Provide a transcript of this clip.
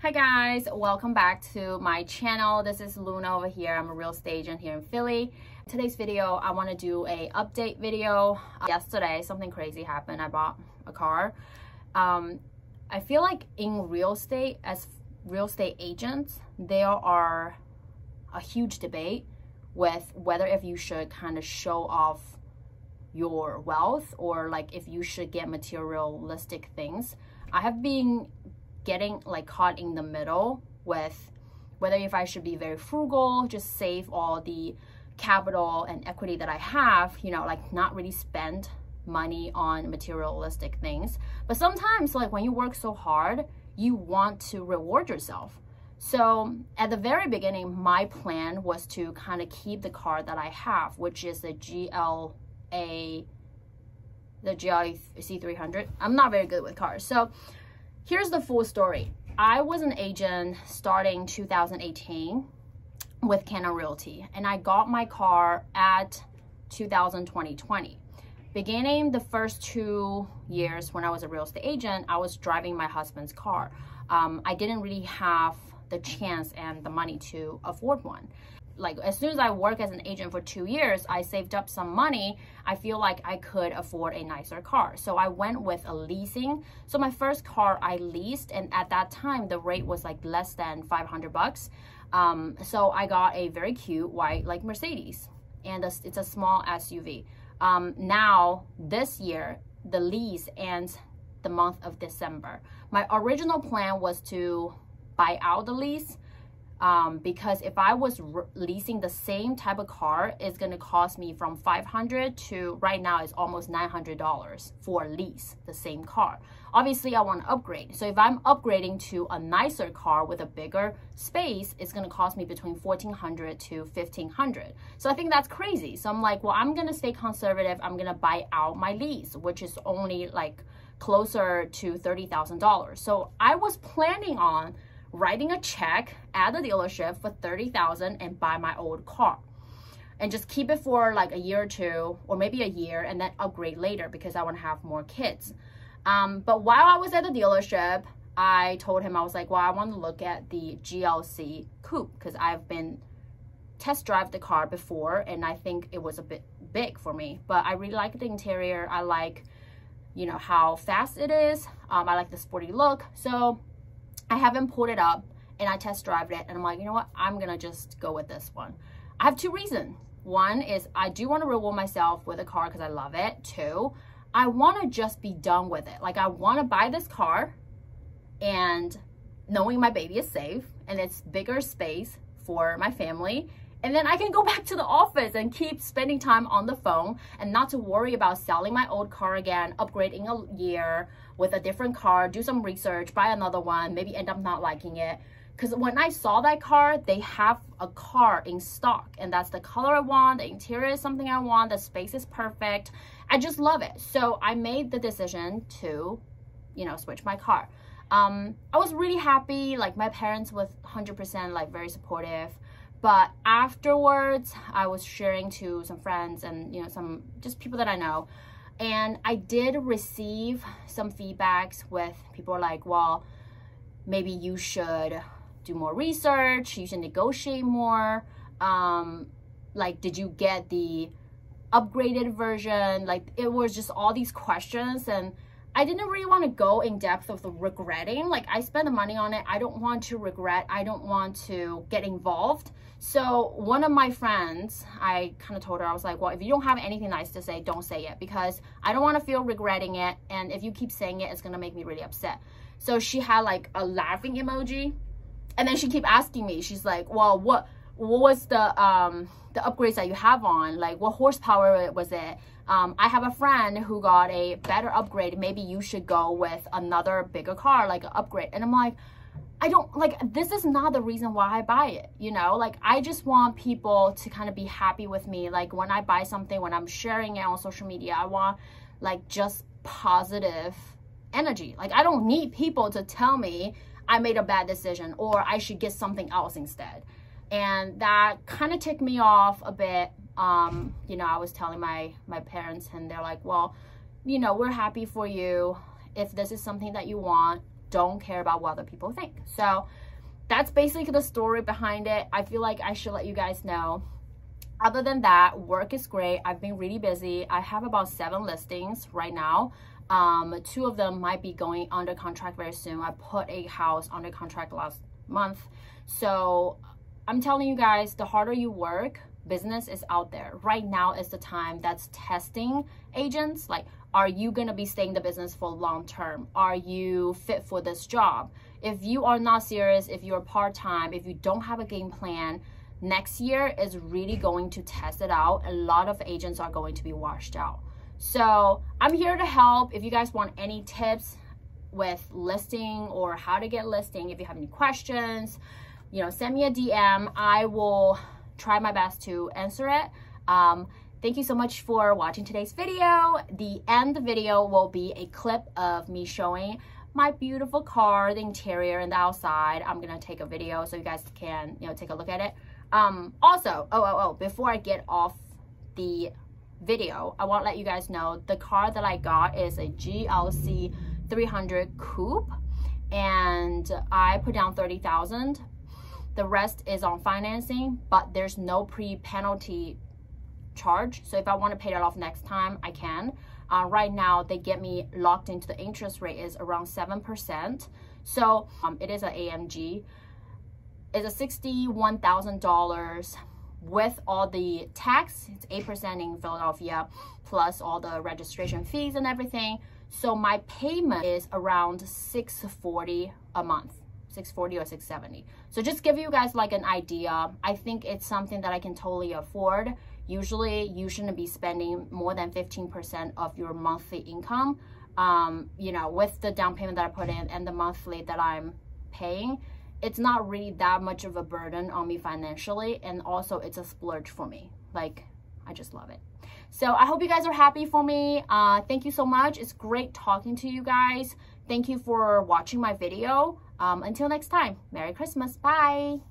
Hi guys, welcome back to my channel. This is Luna over here. I'm a real estate agent here in Philly. In today's video, I want to do a update video. Yesterday, something crazy happened. I bought a car. I feel like in real estate, as real estate agents, there are a huge debate with whether if you should kind of show off your wealth or like if you should get materialistic things. I have been getting like caught in the middle with whether if I should be very frugal, just save all the capital and equity that I have, you know, like not really spend money on materialistic things. But sometimes like when you work so hard, you want to reward yourself. So at the very beginning, my plan was to kind of keep the car that I have, which is the GLC300. I'm not very good with cars. So here's the full story. I was an agent starting 2018 with Canon Realty, and I got my car at 2020. Beginning the first 2 years when I was a real estate agent, I was driving my husband's car. I didn't really have the chance and the money to afford one. Like as soon as I work as an agent for 2 years, I saved up some money. I feel like I could afford a nicer car. So I went with a leasing. So my first car I leased, and at that time, the rate was like less than 500 bucks. So I got a very cute white like Mercedes, and it's a small SUV. Now this year, the lease ends the month of December. My original plan was to buy out the lease. Because if I was leasing the same type of car, it's going to cost me from $500 to right now it's almost $900 for a lease, the same car. Obviously, I want to upgrade. So if I'm upgrading to a nicer car with a bigger space, it's going to cost me between $1,400 to $1,500. So I think that's crazy. So I'm like, well, I'm going to stay conservative. I'm going to buy out my lease, which is only like closer to $30,000. So I was planning on writing a check at the dealership for $30,000 and buy my old car and just keep it for like a year or two or maybe a year and then upgrade later because I want to have more kids. But while I was at the dealership, I told him, I was like, well, I want to look at the GLC Coupe because I've been test drive the car before and I think it was a bit big for me, but I really like the interior. I like, you know, how fast it is. I like the sporty look. So I haven't pulled it up and I test drive it and I'm like, you know what? I'm gonna just go with this one. I have two reasons. One is I do want to reward myself with a car because I love it. Two, I want to just be done with it. Like I want to buy this car and knowing my baby is safe and it's bigger space for my family. And then I can go back to the office and keep spending time on the phone and not to worry about selling my old car again, upgrading a year with a different car, do some research, buy another one, maybe end up not liking it. Because when I saw that car, they have a car in stock and that's the color I want, the interior is something I want, the space is perfect. I just love it. So I made the decision to, you know, switch my car. I was really happy, like my parents was 100% like very supportive. But afterwards, I was sharing to some friends and, you know, some just people that I know. And I did receive some feedbacks with people like, well, maybe you should do more research. You should negotiate more. Like, did you get the upgraded version? Like, it was just all these questions. And I didn't really want to go in depth of the regretting. Like I spent the money on it. I don't want to regret. I don't want to get involved. So one of my friends, I kind of told her, I was like, well, if you don't have anything nice to say, don't say it because I don't want to feel regretting it. And if you keep saying it, it's going to make me really upset. So she had like a laughing emoji. And then she kept asking me, she's like, well, what was the upgrades that you have on? Like what horsepower was it? I have a friend who got a better upgrade. Maybe you should go with another bigger car, like an upgrade. And I'm like, I don't like, this is not the reason why I buy it. You know, like I just want people to kind of be happy with me. Like when I buy something, when I'm sharing it on social media, I want like just positive energy. Like I don't need people to tell me I made a bad decision or I should get something else instead. And that kind of ticked me off a bit. You know, I was telling my parents and they're like, well, you know, we're happy for you. If this is something that you want, don't care about what other people think. So that's basically the story behind it. I feel like I should let you guys know. Other than that, work is great. I've been really busy. I have about 7 listings right now. 2 of them might be going under contract very soon. I put a house under contract last month. So I'm telling you guys, the harder you work, business is out there. Right now is the time that's testing agents. Like, are you gonna be staying in the business for long term? Are you fit for this job? If you are not serious, if you're part-time, if you don't have a game plan, next year is really going to test it out. A lot of agents are going to be washed out. So I'm here to help. If you guys want any tips with listing or how to get listing, if you have any questions, you know, send me a DM. I will try my best to answer it. Thank you so much for watching today's video. The end of the video will be a clip of me showing my beautiful car, the interior and the outside. I'm gonna take a video so you guys can, you know, take a look at it. Also, before I get off the video, I want to let you guys know the car that I got is a GLC300 Coupe, and I put down $30,000. The rest is on financing, but there's no pre-penalty charge. So if I want to pay that off next time, I can. Right now, they get me locked into the interest rate is around 7%. So it is an AMG. It's a $61,000 with all the tax. It's 8% in Philadelphia, plus all the registration fees and everything. So my payment is around $640 a month, $640 or $670. So just give you guys like an idea. I think it's something that I can totally afford. Usually you shouldn't be spending more than 15% of your monthly income. You know, with the down payment that I put in and the monthly that I'm paying, it's not really that much of a burden on me financially, and also it's a splurge for me. Like, I just love it. So I hope you guys are happy for me. Thank you so much. It's great talking to you guys. Thank you for watching my video. Until next time, Merry Christmas. Bye.